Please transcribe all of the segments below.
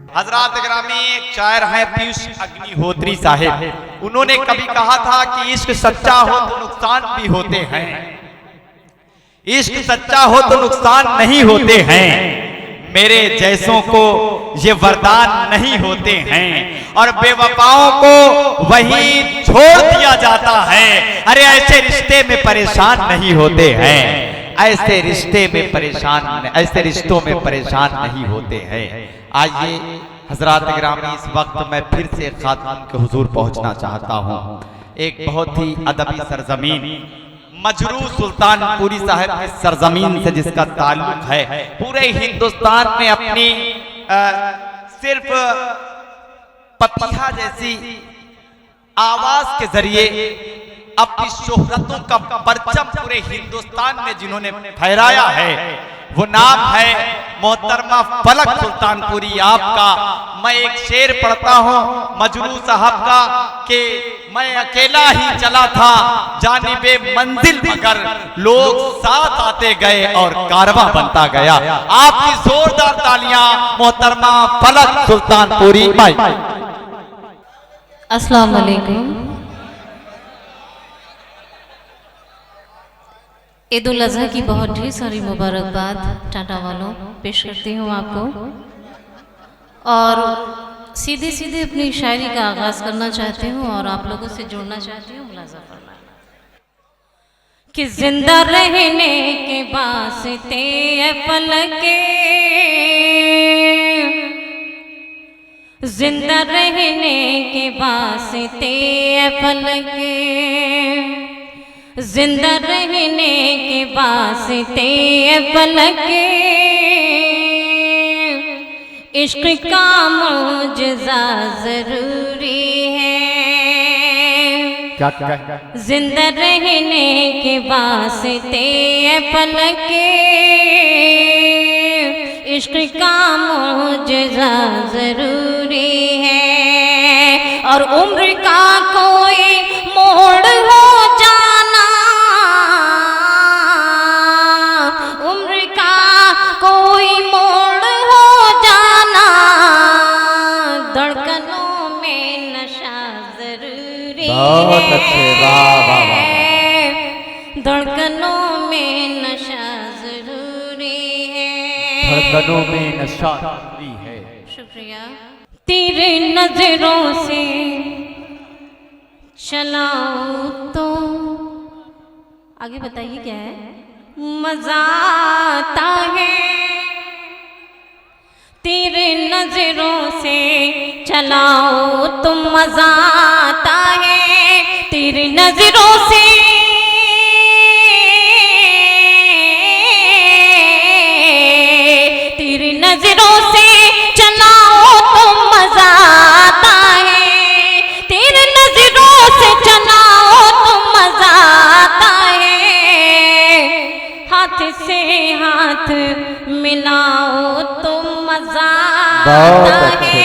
हजरात ग्रामी एक शायर हैं पीयूष अग्निहोत्री साहिब, उन्होंने कभी कहा था कि इश्क सच्चा हो तो नुकसान भी होते हैं, इश्क सच्चा हो तो नुकसान नहीं होते हैं, मेरे जैसों को ये वरदान नहीं होते हैं, और बेवफाओं को वही छोड़ दिया जाता है। अरे ऐसे रिश्ते में परेशान नहीं होते हैं, ऐसे रिश्ते में परेशान, ऐसे रिश्तों में परेशान नहीं होते हैं। आइए हजरात गिरामी, इस वक्त मैं फिर से खातून के हुजूर पहुंचना चाहता हूं। एक बहुत ही अदबी सरजमीन मजरू सुल्तानपुरी साहब की सरजमीन से जिसका ताल्लुक है, पूरे हिंदुस्तान में अपनी सिर्फ पपिया जैसी आवाज के जरिए अपनी शोहरतों का परचम पूरे हिंदुस्तान में जिन्होंने फहराया है, वो नाम है मोहतरमा फलक सुल्तानपुरी। आपका मैं एक शेर पढ़ता हूँ मजरू साहब का कि मैं अकेला ही चला था जानिबे मंजिल, मगर लोग साथ आते गए और कारवां बनता गया। आपकी जोरदार तालियां मोहतरमा फलक सुल्तानपुरी भाई। अस्सलाम वालेकुम। ईद उल अज़हा की बहुत ढेर सारी मुबारकबाद टाटा वालों पेश करती हूँ आपको, और सीधे सीधे अपनी शायरी का आगाज़ करना चाहती हूँ और आप लोगों से जुड़ना चाहती हूँ। मुलाज़ा फरमाएं कि जिंदा रहने के वास्ते है फलके, जिंदा रहने के वास्ते है फलके, जिंदा रहने के वास्ते फलके, इश्क का मुजज़ा जरूरी है। क्या जिंदा रहने के वास्ते फलके, इश्क का मुजज़ा जरूरी है, और उम्र का कोई मोड़ हो जाना, उम्र का कोई मोड़ हो जाना, धड़कनों में नशा जरूरी बहुत अच्छे, वाह वाह है, धड़कनों में नशा जरूरी है, धड़कनों में नशा जरूरी है। शुक्रिया। तेरे नजरों से चलाओ तो आगे बताइए क्या है, मजा आता है। तेरे नजरों से चलाओ तो मजा आता है, तेरे नजरों से तेरी नजरों से चलाओ तो मजा आता है, तेरी नजरों से चलाओ तो मजा आता है, हाथ से हाथ मिलाओ तो मजा आता है,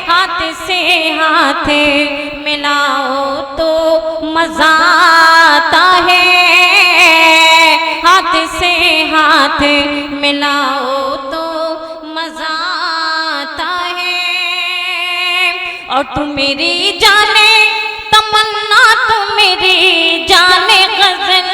हाथ से हाथ मिलाओ तो मजा आता है, हाथ से हाथ मिलाओ तो मजा आता है, और तू मेरी जाने तमन्ना, तू मेरी जाने गजल।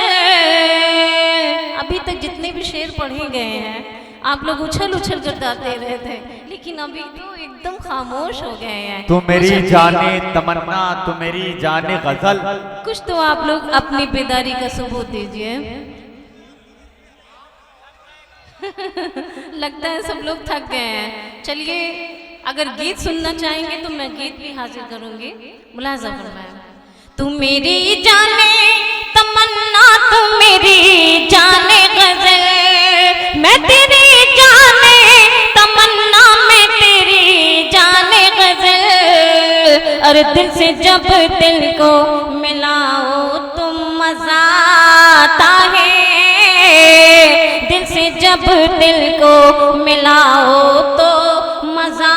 अभी तक जितने भी शेर पढ़े गए हैं आप लोग उछल उछल कर गाते रहे थे, लेकिन अभी तो एकदम खामोश हो गए हैं। तू मेरी जाने तमन्ना, तू मेरी जाने गजल। कुछ तो आप लोग अपनी बेदारी का सबूत दीजिए। लगता है सब लोग थक गए हैं। चलिए, अगर गीत सुनना चाहेंगे तो मैं गीत भी हाजिर करूंगी। मुलाज़ा फरमाएं। तू मेरी जाने तमन्ना, तू मेरी जाने गजल, मैं तेरी जाने तमन्ना, मैं तेरी जाने गजल। अरे दिल से जब दिल को मिलाओ तो मजा आता है, दिल से जब दिल को मिलाओ तो मजा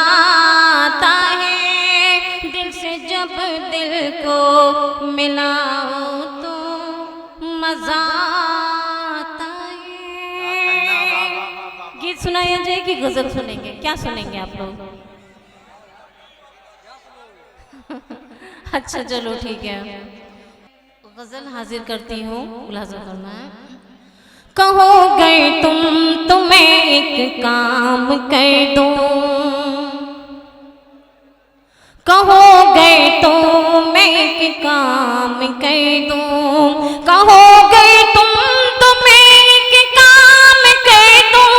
आता है, दिल से जब दिल को मिलाओ तो मजा आता है। कि गीत सुनाया जाए कि गजल सुनेंगे? क्या सुनेंगे आप लोग? अच्छा चलो ठीक है, गजल हाजिर करती हूँ। मुलाजा फरमाएं। कहो गए तुम तो मैं एक काम कर दूं, कहो गए तो मैं एक काम कर दूं, कहो गए तुम तो मैं एक काम कर दूं,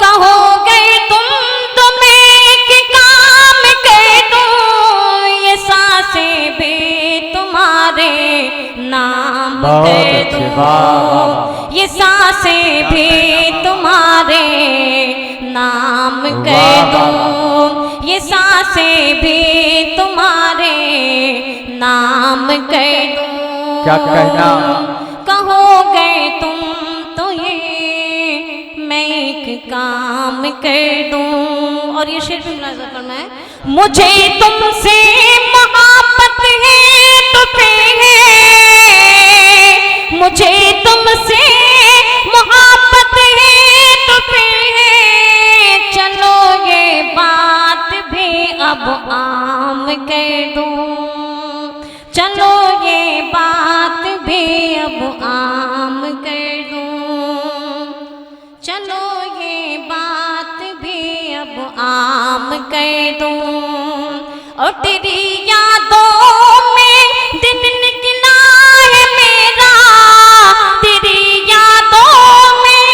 कहो गए तुम तो मैं एक काम कर दूं, ये सांसें भी तुम्हारे नाम कर दूं, ये सांसें भी तुम्हारे नाम कर दूं, ये सांसें भी तुम्हारे नाम कर दूं। क्या कहना? कहो गए तुम तो ये मैं एक काम कर दूं। और ये शेर भी मुलाजा करना है। मुझे तुमसे मोहब्बत है तो फिर है, मुझे तुमसे मोहब्बत है तो फिर है, चलो ये बात भी अब आम कर दूं, चलो ये बात भी अब आम कर दूं, चलो ये बात भी अब आम कर दूं। और तेरी यादों में दिन निकला है मेरा, तेरी यादों में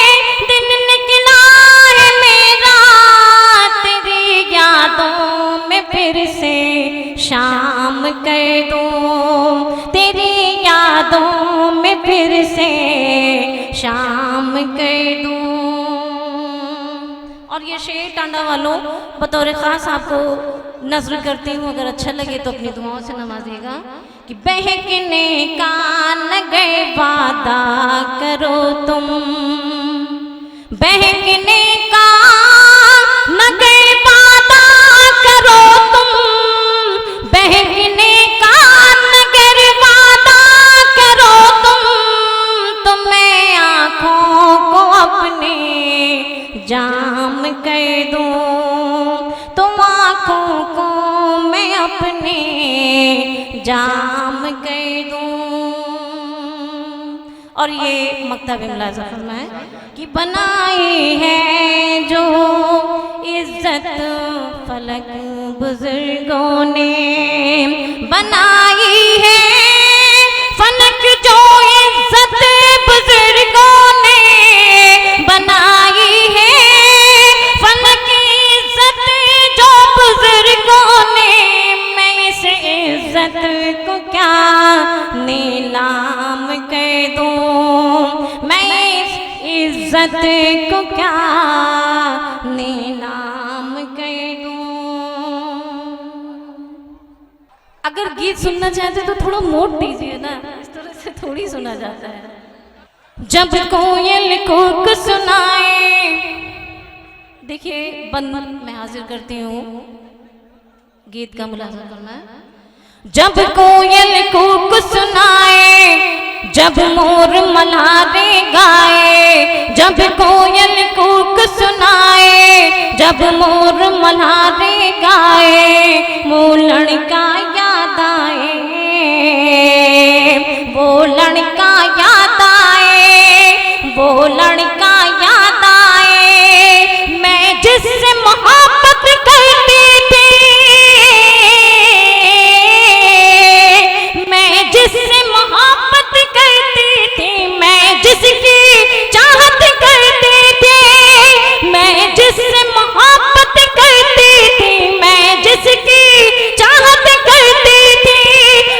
दिन निकला है मेरा, तेरी यादों में फिर से शाम कर दूं, तेरी यादों में फिर से शाम कर दूं। और ये शेर टांडा वालों बतौर खास आपको नज़्र करती हूँ, अगर अच्छा लगे तो अपनी दुआओं से नवाजिएगा। कि बहकने का न गए वादा करो तुम, बहकने का न गए वादा करो तुम, बहकने का न गए वादा करो तुम, तो मैं आँखों को अपने जाम कर दूं, तुम आँखों को मैं अपने जाम कर दूं। और ये मक्तब मुलाजा फरमाएं कि बनाई है जो इज्जत फलक बुजुर्गों ने, बनाई है फलक जो इज्जत बुजुर्गों ने, बनाई है फलक इज्जत जो बुजुर्गों ने, मैं इस इज्जत को क्या नीलाम कर दूं, मैं इस इज्जत को क्या नीलाम कर दूं। अगर गीत सुनना चाहते तो थोड़ा मोड़ दीजिए ना, इस तरह से थोड़ी सुना जाता है। जब कोयल कूक सुनाए, देखिए बंद मैं हाजिर करती हूँ, गीत का मुलाजा करना है। जब कोयल कूक सुनाए, जब मोर मल्हारे गाए, जब कोयल कूक सुनाए, जब मोर मल्हारे गाए, वो लड़का याद आए, वो लड़का याद आए, वो लड़का याद आए, मैं जिससे मोहब्बत करती थी, मैं जिससे मोहब्बत करती थी, मैं जिसकी चाहत करती थी, मैं जिससे मोहब्बत करती थी, मैं जिसकी चाहत करती थी,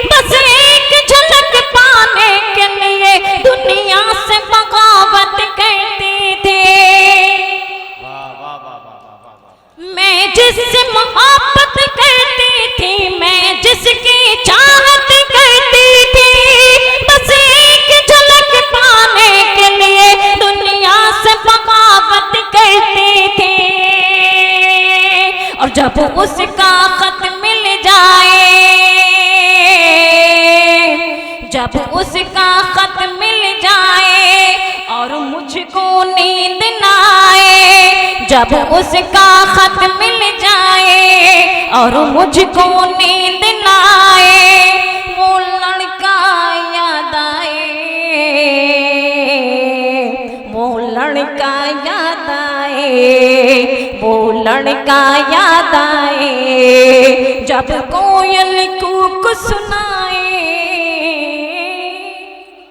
बस एक झलक पाने के लिए दुनिया से बगावत करती थी। मैं जिससे मोहब्बत करती थी, मैं जिसकी चाहत करती थी, बस एक झलक पाने के लिए दुनिया से बगावत करती थी। और जब उसका खत मिल जाए, जब उसका खत मिल जाए और मुझको नींद न आए, जब उसका खत मिल जाए और मुझको नींद ना आए, वो लड़का याद आए, वो लड़का याद आए, वो लड़का याद आए। जब कोयल कूक सुना